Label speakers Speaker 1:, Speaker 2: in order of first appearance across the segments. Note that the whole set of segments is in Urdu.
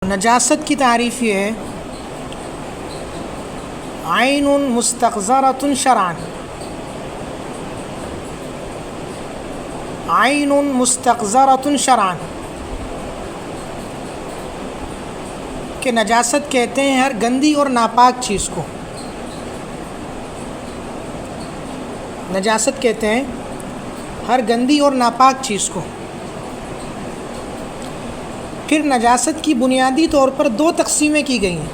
Speaker 1: نجاست کی تعریف یہ ہے عین مستقذرۃ شرعا، عین مستقذرۃ شرعا کہ نجاست کہتے ہیں ہر گندی اور ناپاک چیز کو. نجاست کہتے ہیں ہر گندی اور ناپاک چیز کو. پھر نجاست کی بنیادی طور پر دو تقسیمیں کی گئی ہیں.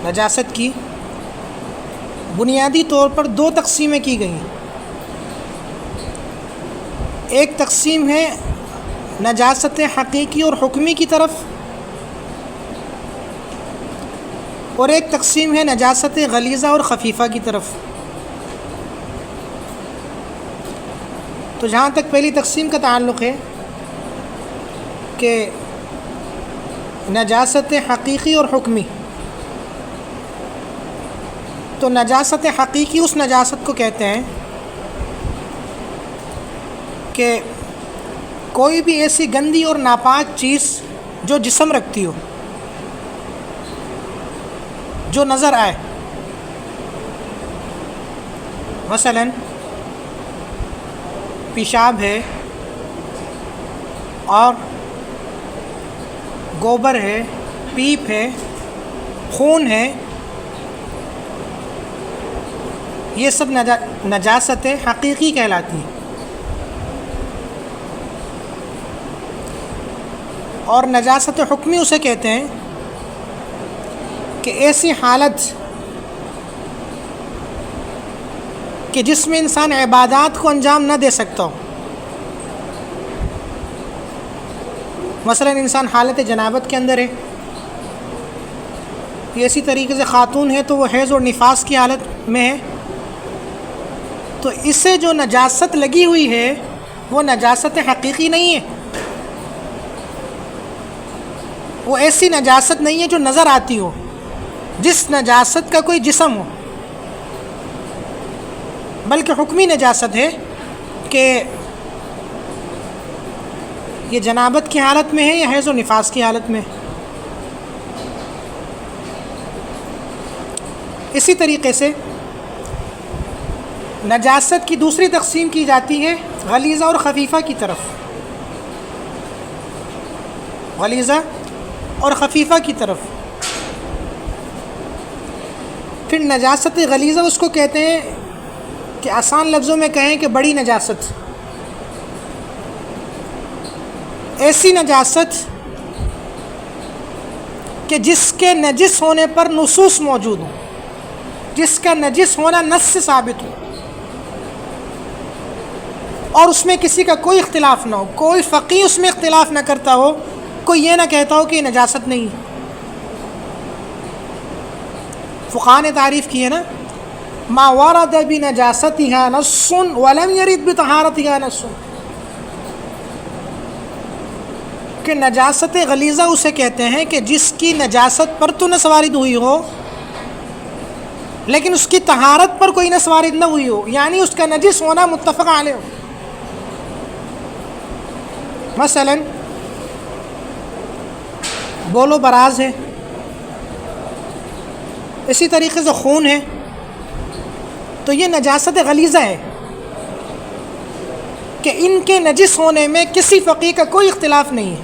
Speaker 1: نجاست کی بنیادی طور پر دو تقسیمیں کی گئی ہیں. ایک تقسیم ہے نجاست حقیقی اور حکمی کی طرف، اور ایک تقسیم ہے نجاست غلیظہ اور خفیفہ کی طرف. تو جہاں تک پہلی تقسیم کا تعلق ہے کہ نجاست حقیقی اور حکمی، تو نجاست حقیقی اس نجاست کو کہتے ہیں کہ کوئی بھی ایسی گندی اور ناپاک چیز جو جسم رکھتی ہو، جو نظر آئے، مثلاً پیشاب ہے اور گوبر ہے، پیپ ہے، خون ہے، یہ سب نجاست حقیقی کہلاتی ہیں. اور نجاست حکمی اسے کہتے ہیں کہ ایسی حالت کہ جس میں انسان عبادات کو انجام نہ دے سکتا ہو. مثلا انسان حالت جنابت کے اندر ہے، اسی طریقے سے خاتون ہے تو وہ حیض اور نفاس کی حالت میں ہے، تو اس سے جو نجاست لگی ہوئی ہے وہ نجاست حقیقی نہیں ہے. وہ ایسی نجاست نہیں ہے جو نظر آتی ہو، جس نجاست کا کوئی جسم ہو، بلکہ حکمی نجاست ہے کہ یہ جنابت کی حالت میں ہے یا حیض و نفاس کی حالت میں. اسی طریقے سے نجاست کی دوسری تقسیم کی جاتی ہے غلیظہ اور خفیفہ کی طرف. غلیظہ اور خفیفہ کی طرف. پھر نجاست غلیظہ اس کو کہتے ہیں کہ آسان لفظوں میں کہیں کہ بڑی نجاست. ایسی نجاست کہ جس کے نجس ہونے پر نصوص موجود ہوں، جس کا نجس ہونا نص سے ثابت ہو، اور اس میں کسی کا کوئی اختلاف نہ ہو، کوئی فقیہ اس میں اختلاف نہ کرتا ہو، کوئی یہ نہ کہتا ہو کہ یہ نجاست نہیں ہے. فقہاء نے تعریف کی ہے نا، ما ورد بنجاستها نص ولم يرد بطہارتها نص، کہ نجاست غلیظہ اسے کہتے ہیں کہ جس کی نجاست پر تو نص وارد ہوئی ہو لیکن اس کی طہارت پر کوئی نص وارد نہ ہوئی ہو، یعنی اس کا نجس ہونا متفق علیہ ہو. مثلا بول و براز ہے، اسی طریقے سے خون ہے، تو یہ نجاست غلیظہ ہے کہ ان کے نجس ہونے میں کسی فقیہ کا کوئی اختلاف نہیں ہے.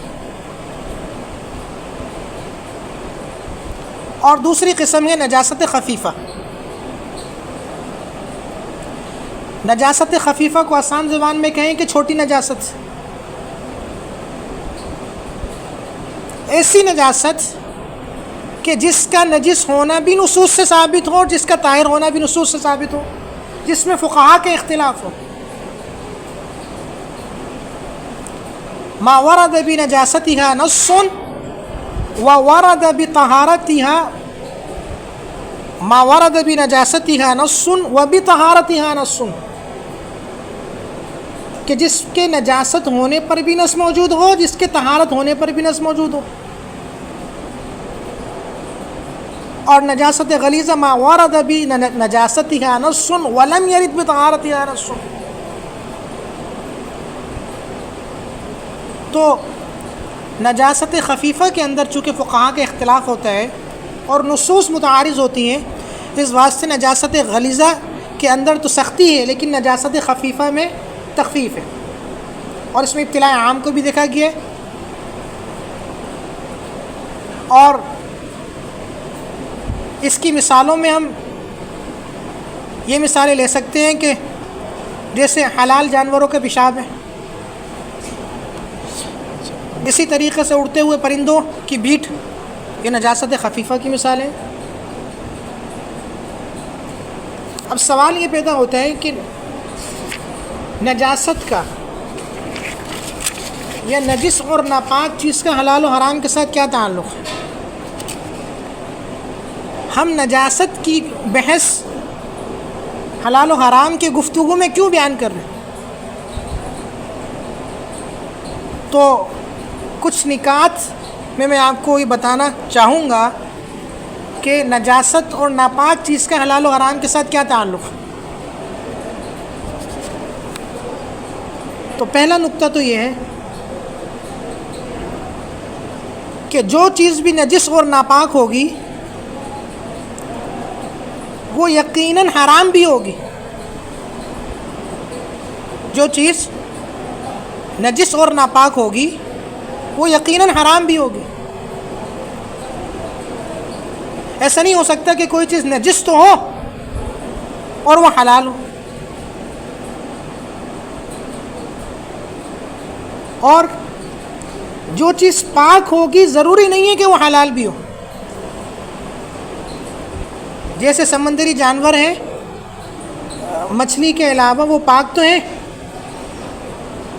Speaker 1: اور دوسری قسم ہے نجاست خفیفہ. نجاست خفیفہ کو آسان زبان میں کہیں کہ چھوٹی نجاست. ایسی نجاست کہ جس کا نجس ہونا بھی نصوص سے ثابت ہو اور جس کا طاہر ہونا بھی نصوص سے ثابت ہو، جس میں فقہاء کے اختلاف ہو. ما ورد بنجاستها نص وورد بطہارتها، ما ورد بنجاستها نص وبطہارتها نص، کہ جس کے نجاست ہونے پر بھی نص موجود ہو، جس کے طہارت ہونے پر بھی نص موجود ہو. اور نجاست غلیظہ ما ورد بنجاستها نص ولم يرد بطہارتها نص. تو نجاست خفیفہ کے اندر چونکہ فقہاء کا اختلاف ہوتا ہے اور نصوص متعارض ہوتی ہیں، اس واسطے نجاست غلیظہ کے اندر تو سختی ہے لیکن نجاست خفیفہ میں تخفیف ہے، اور اس میں ابتلاء عام کو بھی دیکھا گیا ہے۔ اور اس کی مثالوں میں ہم یہ مثالیں لے سکتے ہیں کہ جیسے حلال جانوروں کا پیشاب ہے، اسی طریقے سے اڑتے ہوئے پرندوں کی بیٹ، یہ نجاست خفیفہ کی مثال ہے۔ اب سوال یہ پیدا ہوتا ہے کہ نجاست کا یا نجس اور ناپاک چیز کا حلال و حرام کے ساتھ کیا تعلق ہے؟ ہم نجاست کی بحث حلال و حرام کی گفتگو میں کیوں بیان کر رہے ہیں؟ تو کچھ نکات میں آپ کو یہ بتانا چاہوں گا کہ نجاست اور ناپاک چیز کا حلال و حرام کے ساتھ کیا تعلق ہے۔ تو پہلا نقطہ تو یہ ہے کہ جو چیز بھی نجس اور ناپاک ہوگی وہ یقیناً حرام بھی ہوگی۔ جو چیز نجس اور ناپاک ہوگی وہ یقیناً حرام بھی ہوگی۔ ایسا نہیں ہو سکتا کہ کوئی چیز نجس تو ہو اور وہ حلال ہو، اور جو چیز پاک ہوگی ضروری نہیں ہے کہ وہ حلال بھی ہو۔ جیسے سمندری جانور ہیں، مچھلی کے علاوہ وہ پاک تو ہیں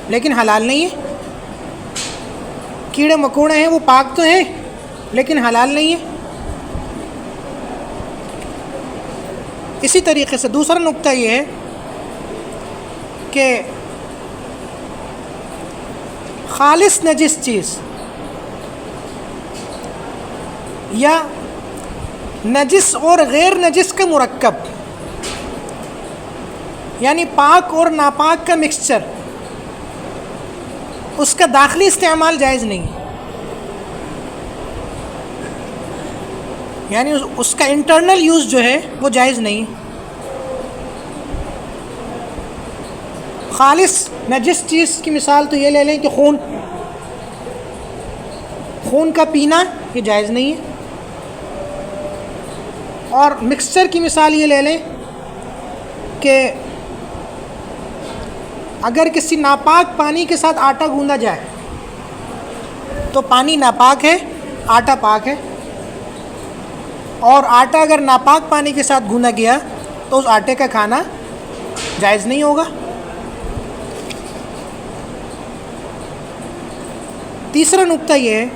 Speaker 1: لیکن حلال نہیں ہے۔ کیڑے مکوڑے ہیں، وہ پاک تو ہیں لیکن حلال نہیں ہے۔ اسی طریقے سے دوسرا نقطہ یہ ہے کہ خالص نجس چیز یا نجس اور غیر نجس کا مرکب، یعنی پاک اور ناپاک کا مکسچر، اس کا داخلی استعمال جائز نہیں، یعنی اس کا انٹرنل یوز جو ہے وہ جائز نہیں۔ خالص نجس چیز کی مثال تو یہ لے لیں کہ خون کا پینا یہ جائز نہیں ہے، اور مکسچر کی مثال یہ لے لیں کہ اگر کسی ناپاک پانی کے ساتھ آٹا گوندھا جائے تو پانی ناپاک ہے، آٹا پاک ہے، اور آٹا اگر ناپاک پانی کے ساتھ گوندھا گیا تو اس آٹے کا کھانا جائز نہیں ہوگا۔ تیسرا نقطہ یہ ہے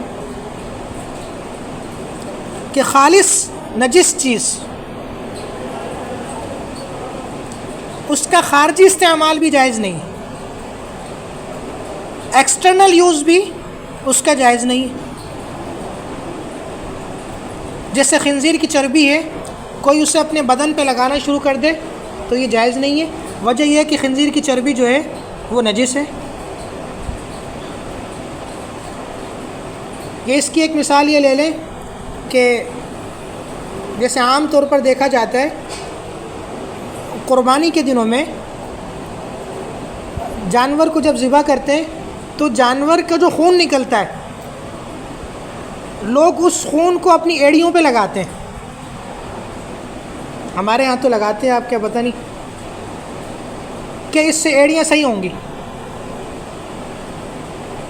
Speaker 1: کہ خالص نجس چیز اس کا خارجی استعمال بھی جائز نہیں، ایکسٹرنل یوز بھی اس کا جائز نہیں۔ جیسے خنزیر کی چربی ہے، کوئی اسے اپنے بدن پہ لگانا شروع کر دے تو یہ جائز نہیں ہے۔ وجہ یہ ہے کہ خنزیر کی چربی جو ہے وہ نجس ہے۔ یہ اس کی ایک مثال یہ لے لیں کہ جیسے عام طور پر دیکھا جاتا ہے قربانی کے دنوں میں جانور کو جب ذبح کرتے ہیں تو جانور کا جو خون نکلتا ہے لوگ اس خون کو اپنی ایڑیوں پہ لگاتے ہیں، ہمارے ہاں تو لگاتے ہیں، آپ کیا پتہ نہیں کہ اس سے ایڑیاں صحیح ہوں گی۔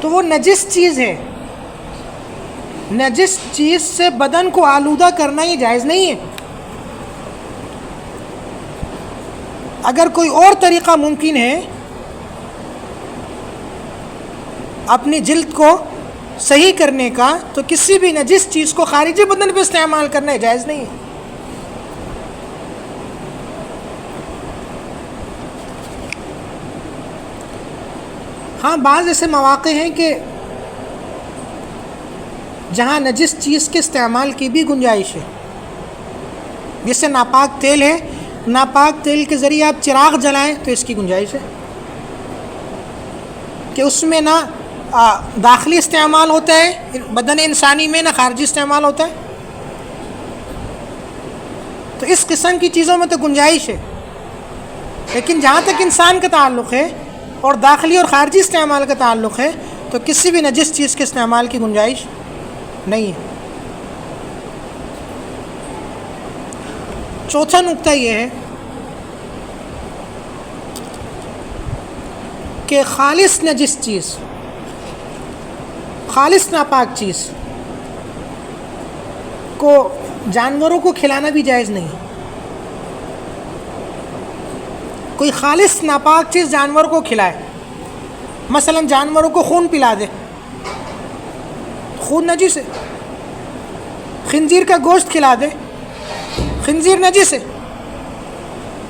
Speaker 1: تو وہ نجس چیز ہے، نجس چیز سے بدن کو آلودہ کرنا یہ جائز نہیں ہے۔ اگر کوئی اور طریقہ ممکن ہے اپنی جلد کو صحیح کرنے کا تو کسی بھی نجس چیز کو خارجی بدن پہ استعمال کرنا جائز نہیں ہے۔ ہاں بعض ایسے مواقع ہیں کہ جہاں نجس چیز کے استعمال کی بھی گنجائش ہے، جیسے ناپاک تیل ہے، ناپاک تیل کے ذریعے آپ چراغ جلائیں تو اس کی گنجائش ہے کہ اس میں نہ داخلی استعمال ہوتا ہے بدن انسانی میں، نہ خارجی استعمال ہوتا ہے. تو اس قسم کی چیزوں میں تو گنجائش ہے، لیکن جہاں تک انسان کا تعلق ہے اور داخلی اور خارجی استعمال کا تعلق ہے تو کسی بھی نجس چیز کے استعمال کی گنجائش نہیں ہے. چوتھا نقطہ یہ ہے کہ خالص نجس چیز، خالص ناپاک چیز کو جانوروں کو کھلانا بھی جائز نہیں. کوئی خالص ناپاک چیز جانور کو کھلائے، مثلا جانوروں کو خون پلا دے، خون نجس ہے. خنزیر کا گوشت کھلا دے، خنزیر نجس ہے.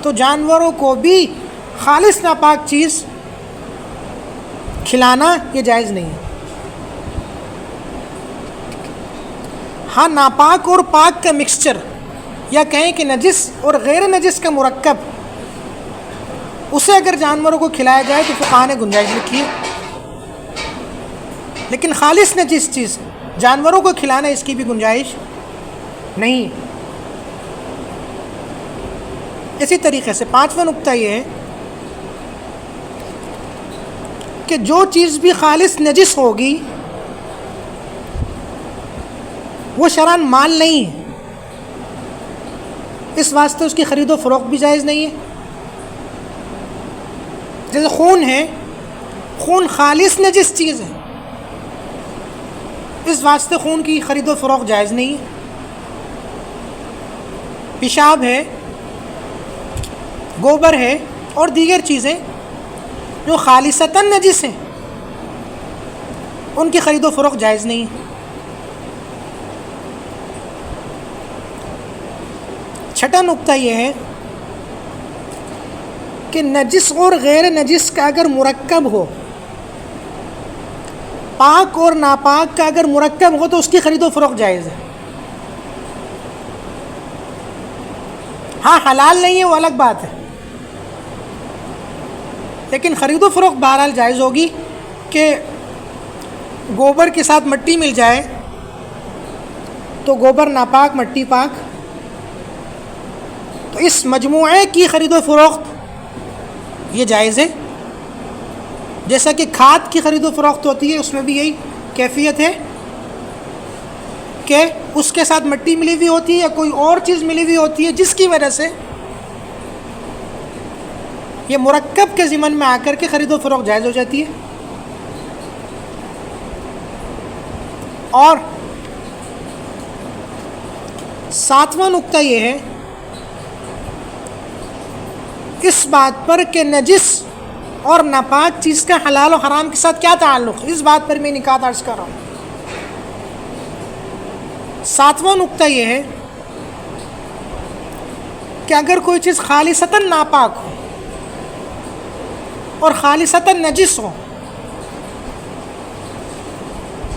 Speaker 1: تو جانوروں کو بھی خالص ناپاک چیز کھلانا یہ جائز نہیں ہے. ہاں ناپاک اور پاک کا مکسچر، یا کہیں کہ نجس اور غیر نجس کا مرکب، اسے اگر جانوروں کو کھلایا جائے تو فقہاء نے گنجائش لکھی ہے. لیکن خالص نجس چیز جانوروں کو کھلانا اس کی بھی گنجائش نہیں. اسی طریقے سے پانچواں نقطہ یہ ہے کہ جو چیز بھی خالص نجس ہوگی وہ شرعاً مال نہیں ہے، اس واسطے اس کی خرید و فروخت بھی جائز نہیں ہے. جیسے خون ہے، خون خالص نجس چیز ہے، اس واسطے خون کی خرید و فروخت جائز نہیں ہے. پیشاب ہے، گوبر ہے اور دیگر چیزیں جو خالصتاً نجس ہیں ان کی خرید و فروخت جائز نہیں ہے. چھٹا نقطہ یہ ہے کہ نجس اور غیر نجس کا اگر مرکب ہو، پاک اور ناپاک کا اگر مرکب ہو تو اس کی خرید و فروخت جائز ہے. ہاں حلال نہیں ہے وہ الگ بات ہے، لیکن خرید و فروخت بہرحال جائز ہوگی. کہ گوبر کے ساتھ مٹی مل جائے تو گوبر ناپاک مٹی پاک، تو اس مجموعے کی خرید و فروخت یہ جائز ہے. جیسا کہ کھاد کی خرید و فروخت ہوتی ہے، اس میں بھی یہی کیفیت ہے کہ اس کے ساتھ مٹی ملی ہوئی ہوتی ہے یا کوئی اور چیز ملی ہوئی ہوتی ہے جس کی وجہ سے یہ مرکب کے ضمن میں آ کر کے خرید و فروخت جائز ہو جاتی ہے. اور ساتواں نقطہ یہ ہے اس بات پر کہ نجس اور ناپاک چیز کا حلال و حرام کے ساتھ کیا تعلق ہے، اس بات پر میں نکات عرض کر رہا ہوں. ساتواں نقطہ یہ ہے کہ اگر کوئی چیز خالصتاً ناپاک ہو اور خالصتاً نجس ہو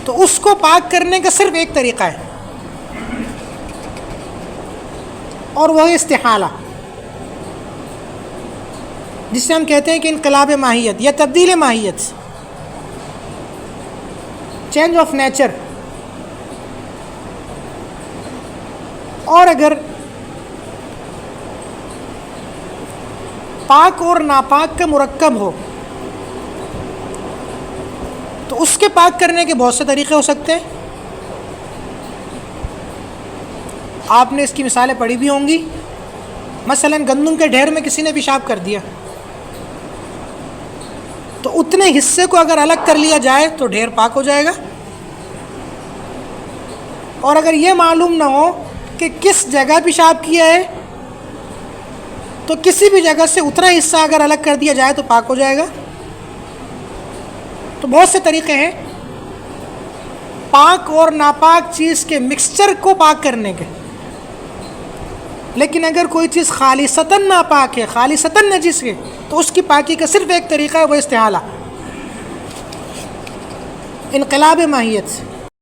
Speaker 1: تو اس کو پاک کرنے کا صرف ایک طریقہ ہے، اور وہ ہے استحالہ، جس سے ہم کہتے ہیں کہ انقلاب ماہیت یا تبدیل ماہیت، چینج آف نیچر. اور اگر پاک اور ناپاک کا مرکب ہو تو اس کے پاک کرنے کے بہت سے طریقے ہو سکتے ہیں. آپ نے اس کی مثالیں پڑھی بھی ہوں گی. مثلا گندم کے ڈھیر میں کسی نے پیشاب کر دیا تو اتنے حصے کو اگر الگ کر لیا جائے تو ڈھیر پاک ہو جائے گا. اور اگر یہ معلوم نہ ہو کہ کس جگہ پیشاب کیا ہے تو کسی بھی جگہ سے اتنا حصہ اگر الگ کر دیا جائے تو پاک ہو جائے گا. تو بہت سے طریقے ہیں پاک اور ناپاک چیز کے مکسچر کو پاک کرنے کے. لیکن اگر کوئی چیز خالصتاً ناپاک ہے، خالصتاً نجس ہے، تو اس کی پاکی کا صرف ایک طریقہ ہے، وہ استحالہ، انقلاب ماہیت.